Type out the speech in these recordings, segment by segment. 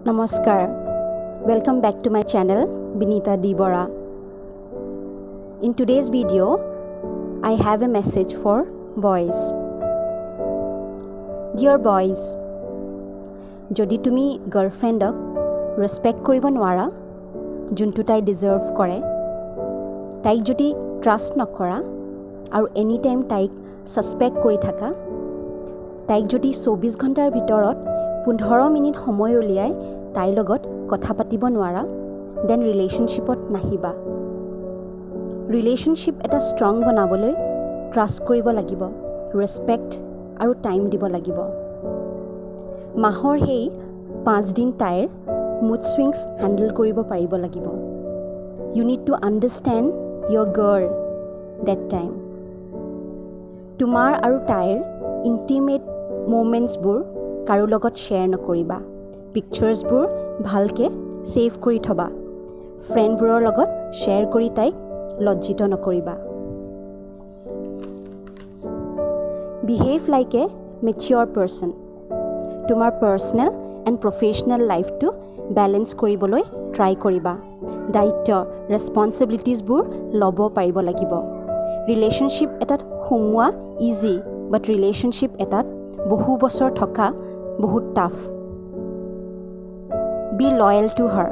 Namaskar. Welcome back to my channel, Binita D. Bora. In today's video, I have a message for boys. Dear boys, যদি তুমি গার্লফ্রেণ্ডক ৰেসপেক্ট কৰিব নোৱাৰা যোনটো তাই deserve কৰে, তাইক যদি ট্ৰাষ্ট নকৰা আৰু এনি টাইম তাইক সাসপেক্ট কৰি থাকা, তাইক যদি 24 ঘণ্টাৰ ভিতৰত 15 মিনিট সময় উলিয়াই তাইৰ লগত কথা পাতিব নোৱাৰা, দেন ৰিলেশ্যনশ্বিপত নাহিবা। ৰিলেশ্যনশ্বিপ এটা ষ্ট্ৰং বনাবলৈ ট্ৰাষ্ট কৰিব লাগিব, ৰেসপেক্ট আৰু টাইম দিব লাগিব। মাহৰ সেই 5 দিন তাইৰ মুড সুইংছ হেণ্ডেল কৰিব পাৰিব লাগিব। You need to understand your girl date time. তোমাৰ আৰু তাইৰ ইণ্টিমেট মোমেণ্টছবোৰ কাৰো লগত শ্বেয়াৰ নকৰিবা। পিকচাৰ্ছবোৰ ভালকৈ ছেভ কৰি থবা। ফ্ৰেণ্ডবোৰৰ লগত শ্বেয়াৰ কৰি তাইক লজ্জিত নকৰিবা। Behave like a mature person. তোমাৰ পাৰ্চনেল এণ্ড প্ৰফেশ্যনেল লাইফটো বেলেঞ্চ কৰিবলৈ ট্ৰাই কৰিবা। দায়িত্ব, ৰেছপনচিবিলিটিছবোৰ ল'ব পাৰিব লাগিব। ৰিলেশ্যনশ্বিপ এটাত সোমোৱা ইজি, বাট ৰিলেশ্যনশ্বিপ এটাত বহু বছৰ থকা বহুত tough. Be loyal to her.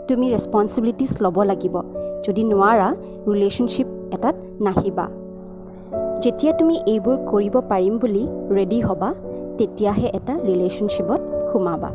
তুমি ৰেছপনচিবিলিটিছ ল'ব লাগিব। যদি নোৱাৰা, ৰিলেশ্যনশ্বিপ এটাত নাহিবা। যেতিয়া তুমি এইবোৰ কৰিব পাৰিম বুলি ৰেডি হ'বা, তেতিয়াহে এটা ৰিলেশ্যনশ্বিপত সোমাবা।